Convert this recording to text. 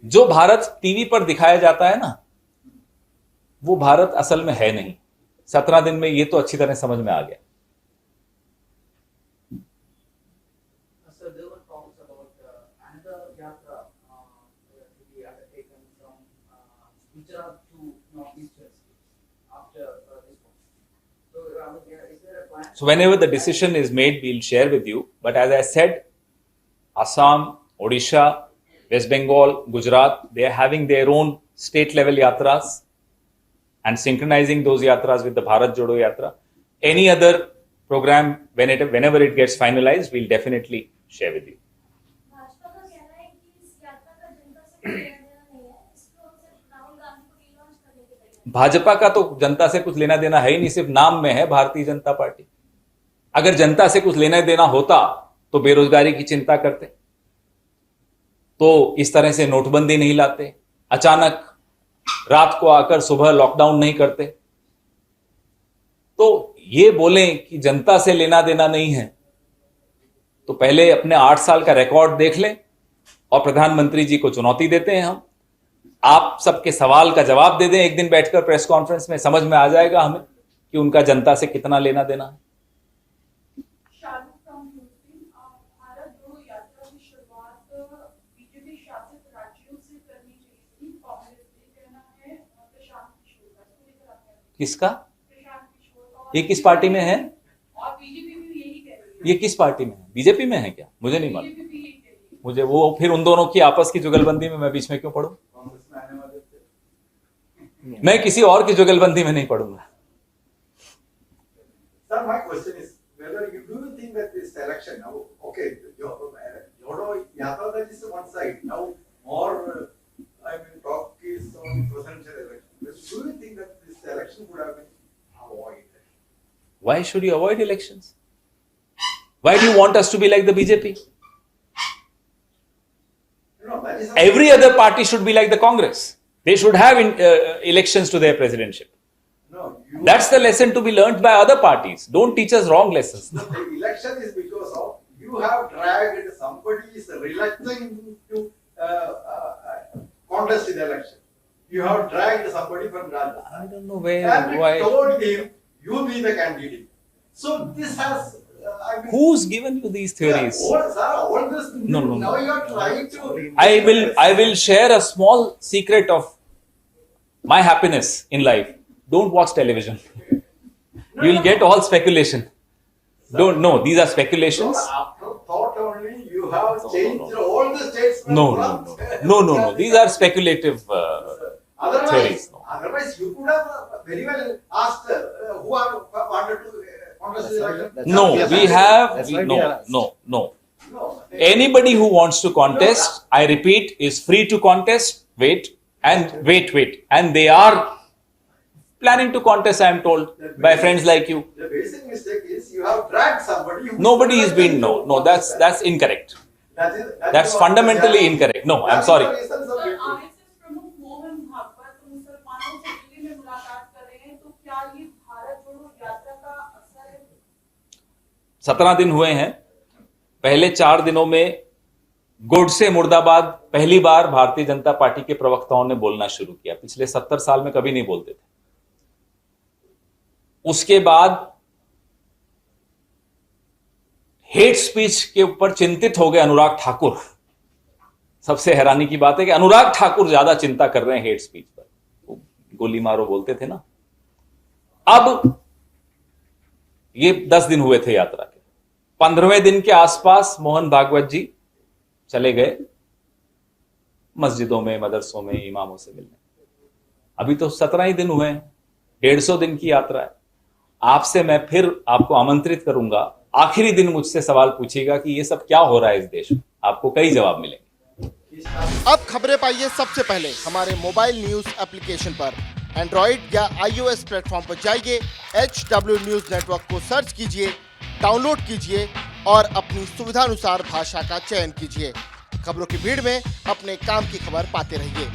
जो भारत टीवी पर दिखाया जाता है ना, वो भारत असल में है नहीं। 17 दिन में ये तो अच्छी तरह समझ में आ गया। So whenever the decision is made, we'll share with you. But as I said, Assam, Odisha, West Bengal, Gujarat, they are having their own state level yatras and synchronizing those yatras with the Bharat Jodo Yatra. Any other program, whenever it gets finalized, we'll definitely share with you. Bhajpa का तो जनता से कुछ लेना देना है ही नहीं, सिर्फ नाम में है भारतीय जनता पार्टी। अगर जनता से कुछ लेना देना होता तो बेरोजगारी की चिंता करते, तो इस तरह से नोटबंदी नहीं लाते, अचानक रात को आकर सुबह लॉकडाउन नहीं करते। तो ये बोलें कि जनता से लेना देना नहीं है, तो पहले अपने 8 साल का रिकॉर्ड देख लें और प्रधानमंत्री जी को चुनौती देते हैं हम। आप सबके सवाल का जवाब दे दें एक दिन बैठकर प्रेस कॉन्फ्रेंस में, समझ में आ जाएगा हमें कि उनका जनता से कितना लेना देना है। भारत जोड़ो यात्रा की शुरुआत बीजेपी शासित राज्यों से करनी चाहिए, कांग्रेस का कहना है। प्रशांत किशोर का किसका? प्रशांत किशोर। ये किस पार्टी में है? और बीजेपी भी यही कह रही है। ये किस पार्टी में है? बीजेपी में है क्या? मुझे नहीं मालूम। मुझे वो फिर उन दोनों की आपस की जुगलबंदी में मैं बीच में क्यों पढ़ूं? मैं किसी और की जुगलबंदी में नहीं पढ़ूंगा। Sir, my question is whether do you think that this election now, okay, Jodo Yatra, that is one side. Now more, talk is on presidential election. Do you think that this election would have been avoided? Why should you avoid elections? Why do you want us to be like the BJP? No, that is Every other party should be like the Congress. They should have elections to their presidentship. No, That's the lesson to be learnt by other parties. Don't teach us wrong lessons. the election is because of you have dragged somebody is reluctant to contest in the election. You have dragged somebody from Rajasthan. I don't know where, And why. told him you be the candidate. So this has. Who's given you these theories? All this. No. Now you are trying to. I will share a small secret of my happiness in life. Don't watch television. You will get all speculation. Don't know. These are speculations. After thought only, you have changed all the states. No. These are speculative theories. Otherwise, you could have very well asked who are wanted to contest the election. No, we have no. Anybody who wants to contest, I repeat, is free to contest. Wait, and they are planning to contest. I am told by friends like you. The basic mistake is you have dragged somebody. Nobody is being no. That's incorrect. That's fundamentally incorrect. No, I'm sorry. RSS प्रमुख मोहन भागवत मुसलमानों से दिल्ली में मुलाकात कर रहे हैं, तो क्या ये भारत जोड़ो यात्रा का असर है? 17 दिन हुए हैं। पहले 4 दिनों में गोडसे मुर्दाबाद पहली बार भारतीय जनता पार्टी के प्रवक्ताओं ने बोलना शुरू किया। पिछले 70 साल में कभी नहीं बोलते थे। उसके बाद हेट स्पीच के ऊपर चिंतित हो गए अनुराग ठाकुर। सबसे हैरानी की बात है कि अनुराग ठाकुर ज्यादा चिंता कर रहे हैं हेट स्पीच पर। गोली मारो बोलते थे ना। अब ये 10 दिन हुए थे यात्रा के। 15वें दिन के आसपास मोहन भागवत जी चले गए मस्जिदों में, मदरसों में, इमामों से मिलने। अभी तो 17 ही दिन हुए हैं। 150 दिन की यात्रा है। आपसे मैं फिर आपको आमंत्रित करूंगा, आखिरी दिन मुझसे सवाल पूछिएगा कि ये सब क्या हो रहा है इस देश में। आपको कई जवाब मिलेंगे। अब खबरें पाइए सबसे पहले हमारे मोबाइल न्यूज एप्लीकेशन पर। एंड्रॉइड या iOS प्लेटफॉर्म पर जाइए, HW न्यूज नेटवर्क को सर्च कीजिए, डाउनलोड कीजिए और अपनी सुविधानुसार भाषा का चयन कीजिए। खबरों की भीड़ में अपने काम की खबर पाते रहिए।